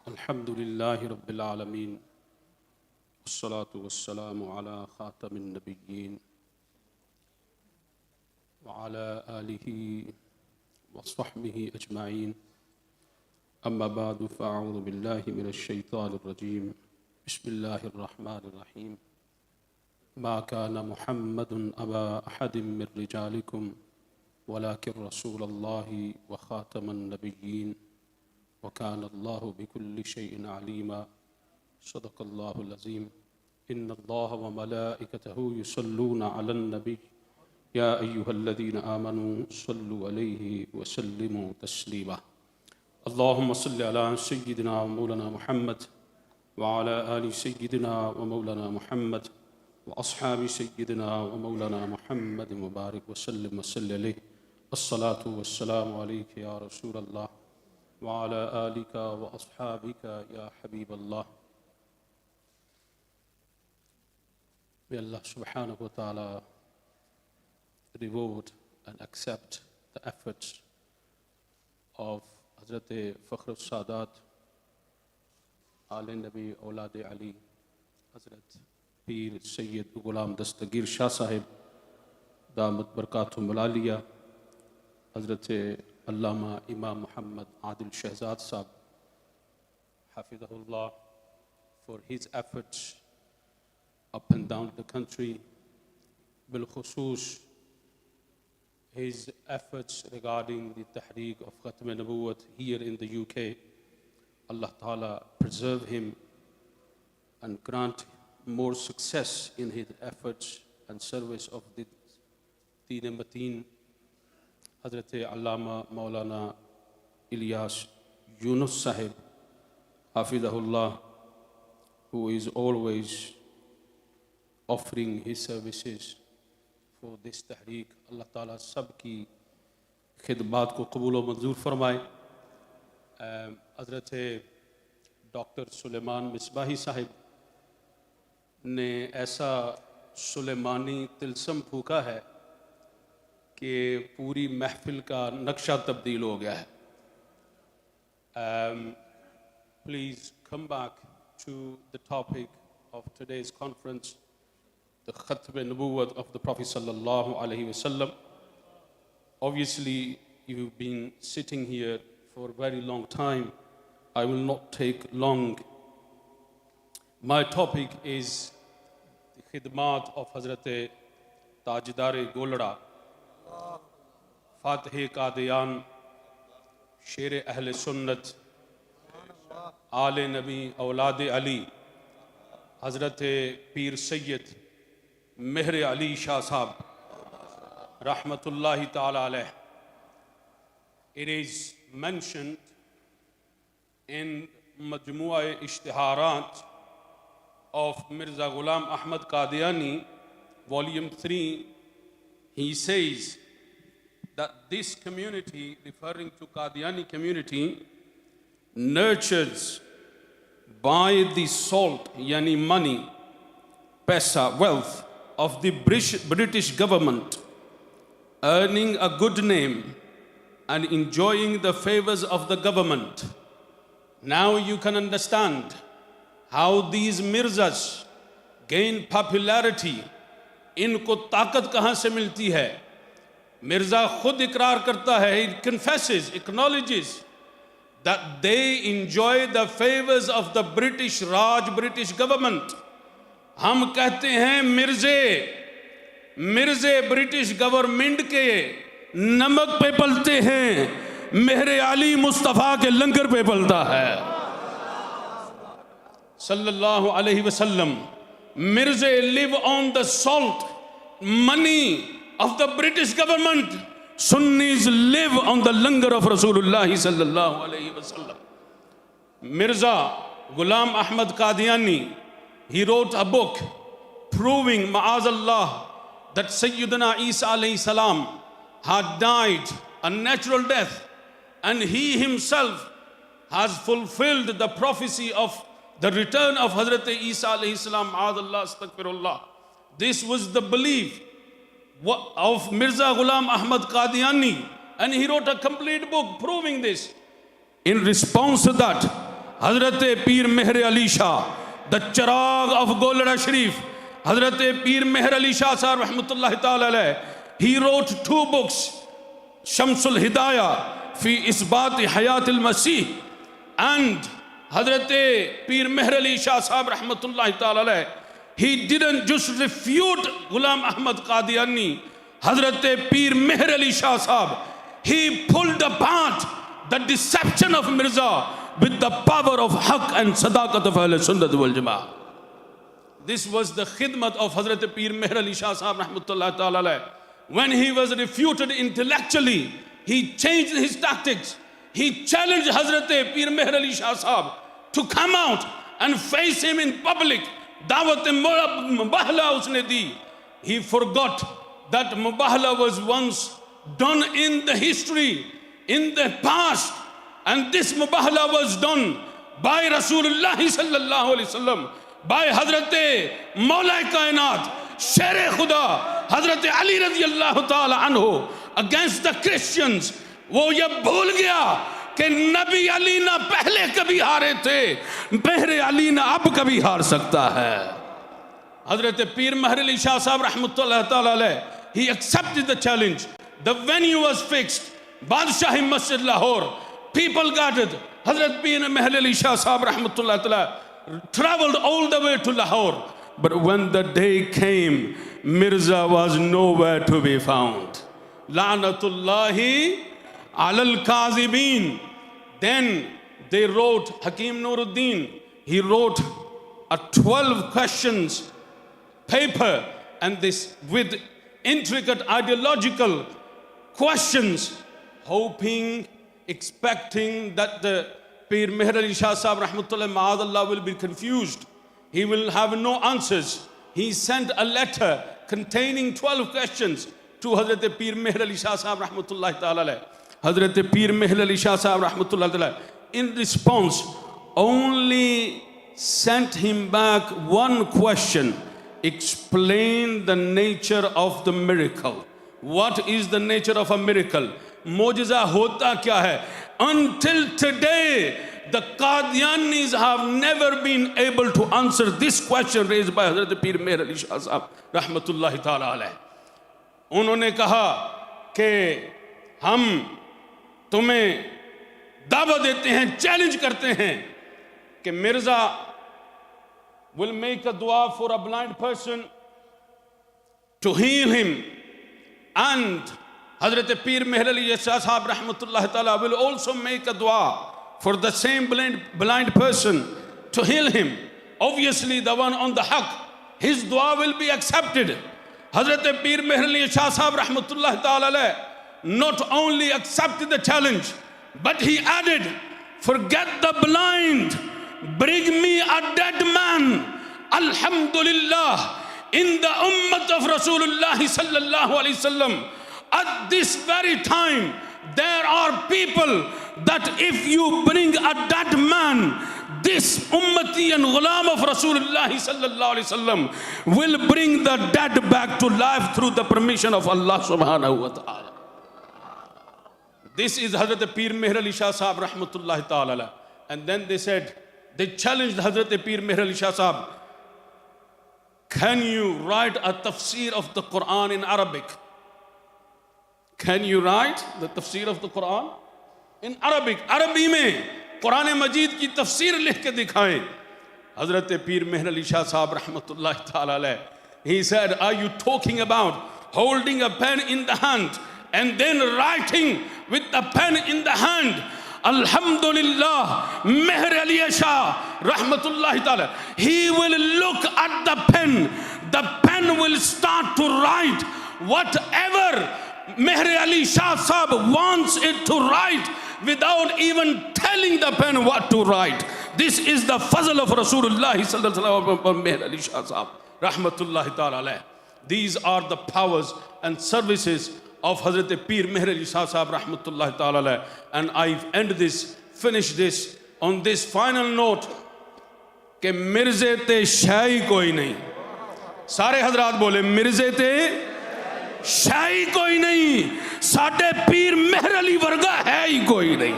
अल्हम्दुलिल्लाहि रब्बिल आलमीन वस्सलातु वस्सलामु अला खातमिन नबिय्यीन व अला आलिहि व सहबिहि अजमाइन अम्मा बादु फ़अऊज़ु बिल्लाहि मिनश शैतानिर रजीम बिस्मिल्लाहिर रहमानिर रहीम मा काना मुहम्मदुन अबा अहदिम मिर रिजालिकुम वलाकिन रसूलल्लाहि व खातमन नबिय्यीन वकान अल्लाहु बिकुल्लि शैइन अलीमा सदक़ल्लाहुल अज़ीम इन्नल्लाह व मलाइकतहु युसल्लूना अलन नबी या अय्युहल्लज़ीना आमनू सल्लु अलैहि व सल्लिमू तस्लीमा अल्लाहुम्मा सल्लि अला सय्यिदिना व मौलाना मुहम्मद व अला आलि सय्यिदिना व मौलाना मुहम्मद व अस्हाबि सय्यिदिना व मौलाना मुहम्मद मुबारक व सल्लिम व सल्लि अलैहि अस्सलातु वस्सलामु अलैका या रसूलल्लाह व अला आलिका व अस्हाबिका या Habibullah. May Allah subhanahu wa ta'ala reward and accept the efforts of Hazrat Fakhr al-Sadat, Ali Nabi Aulad Ali, Hazrat Pir Sayyid Ghulam Dastagir Shah Sahib, Damat Barakatum Malaliya, Hazrat Allama Imam Muhammad Adil Shahzad Sahib, Hafidahullah, for his efforts up and down the country, bil khusus his efforts regarding the tahreek of Khatm Nabuwat here in the UK. Allah Ta'ala preserve him and grant more success in his efforts and service of the Deen Mateen. Hazrat Allama Maulana Ilyas Yunus Sahib, Hafidahullah, who is always offering his services for this tahreek. Allah Ta'ala sabki khidmat ko qabul wa manzoor farmaye. Hazrat Dr. Sulaiman Misbahi Sahib ने ऐसा सुलेमानी तिलसम फूका है कि पूरी महफिल का नक्शा तब्दील हो गया है. Please come back to the topic of today's conference, the Khatm Nabuwat of the Prophet sallallahu alaihi wasallam. Obviously, you've been sitting here for a very long time. I will not take long. My topic is the khidmat of Hazrat Tajdar Golda, Fatih Qadian, Sher Ahl Sunnat, Ali Nabi Aulad Ali, Hazrat Pir Sayyid Meher Ali Shah Sahab, Rahmatullahi Ta'ala alayh. It is mentioned in Majmu'a Ishtiharat of Mirza Ghulam Ahmad Qadiani, volume 3. He says that this community, referring to Qadiani community, nurtures by the salt, yani money, paisa, wealth of the British government, earning a good name and enjoying the favors of the government. Now you can understand how these Mirzas gain popularity. इनको ताकत कहाँ से मिलती है? मिर्जा खुद इकरार करता है, he confesses, acknowledges that they enjoy the favors of the British Raj, British government. हम कहते हैं मिर्जे ब्रिटिश गवर्नमेंट के नमक पे पलते हैं, मेहरे अली मुस्तफ़ा के लंगर पे पलता है सल्लल्लाहु अलैहि वसल्लम. Mirze live on the salt money of the British government. Sunnis live on the langar of Rasulullah sallallahu alaihi wasallam. Mirza Ghulam Ahmad Qadiani, he wrote a book proving, ma'azallah, that Sayyidina Isa alayhi salam had died a natural death, and he himself has fulfilled the prophecy of the return of Hazrat Isa alayhi salam, ma'azallah, astaghfirullah. This was the belief of Mirza Ghulam Ahmad Qadiani, and he wrote a complete book proving this. In response to that, Hazrat Pir Mehr Ali Shah, the Chirag of Golra Sharif, Hazrat Pir Mehr Ali Shah साहब रहमतुल्लाह ताला अलैह, he wrote 2 books, Shamsul Hidaya fee इसबात हयातिल Masih, and हजरत पीर मेहर अली शाह साहब रहमतुल्लाह ताला अलैह, he didn't just refute Ghulam Ahmad Qadiani, हजरत पीर मेहर अली शाह साहब, he pulled apart the deception of Mirza with the power of haq and sadaqat of Ahl Sunnah wal Jama'ah. This was the khidmat of Hazrat Pir Meher Ali Shah Sahab Rahmatullah Ta'ala alayh. When he was refuted intellectually, he changed his tactics. He challenged Hazrat Pir Meher Ali Shah Sahab to come out and face him in public. Dawat Mubahla usne di. He forgot that Mubahla was once done in the history, in the past. And this Mubahla was done by Rasulullah sallallahu alaihi wasallam, by Hazrat Maulai Kainat, Sher Khuda, Hazrat Ali radiyallahu ta'ala anhu, against the Christians. वो ये भूल गया कि नबी अली ना पहले कभी हारे थे, मेहर अली ना अब कभी हार सकता है. Hazrat Pir Meher Ali Shah Sahab Rahmatullah Ta'ala alayh, he accepted the challenge. The venue was fixed, Badshah Masjid Lahore. People gathered. Hazrat Pir Meher Ali Shah Sahab Rahmatullah Ta'ala traveled all the way to Lahore. But when the day came, Mirza was nowhere to be found. La'natullahi alal kazibin. Then they wrote, Hakim Nuruddin, he wrote a 12 questions paper, and this with intricate ideological questions, hoping, expecting that the Pir Meher Ali Shah Sahab Rahmatullah Ma'adallah will be confused. He will have no answers. He sent a letter containing 12 questions to Hazrat Pir Meher Ali Shah Sahab Rahmatullah Ta'ala alayh. Hazrat Pir Meher Ali Shah Sahab Rahmatullah Ta'ala in response only sent him back one question: explain the nature of the miracle. What is the nature of a miracle? Mojiza hota kya hai? Until today, the Qadianis have never been able to answer this question raised by Hazrat Pir Meher Ali Shah Sahab Rahmatullahi Ta'ala alayh. उन्होंने कहा कि हम तुम्हें दावा देते हैं, challenge करते हैं कि Mirza will make a dua for a blind person to heal him, and Hazrat Pir Meher Ali Shah Sahab Rahmatullah Ta'ala will also make a dua for the same blind person to heal him. Obviously the one on the haq, his dua will be accepted. Hazrat Pir Meher Ali Shah Sahab Rahmatullah Ta'ala not only accepted the challenge, but he added, forget the blind, bring me a dead man. Alhamdulillah, in the ummah of Rasulullah sallallahu alaihi wasallam, at this very time, there are people that if you bring a dead man, this ummati and ghulam of Rasulullah sallallahu alaihi wasallam will bring the dead back to life through the permission of Allah subhanahu wa ta'ala. This is Hazrat Pir Meher Ali Shah Sahab Rahmatullah Ta'ala. And then they said, they challenged Hazrat Pir Meher Ali Shah Sahab, can you write a tafsir of the Quran in Arabic? Can you write the tafsir of the Quran in Arabic? Arabi mein Quran Majid ki tafsir likh ke dikhaye. Hazrat Pir Meher Ali Shah Sahab Rahmatullah Ta'ala alayh, he said, are you talking about holding a pen in the hand and then writing with the pen in the hand? Alhamdulillah, Meher Ali Shah Rahmatullah Ta'ala, he will look at the pen will start to write whatever Meher Ali Shah Sahab wants it to write without even telling the pen what to write. This is the fazl of Rasulullah sallallahu alaihi wasallam, Meher Ali Shah Sahab Rahmatullah Ta'ala alayh. These are the powers and services of Hazrat Pir Meher Ali Shah Sahab Rahmatullah Ta'ala alayh. And I finish this on this final note कि मिर्जे ते शाही कोई नहीं. सारे हजरात बोले मिर्जे ते शाही कोई नहीं, साडे पीर मेहर अली वर्गा है ही कोई नहीं.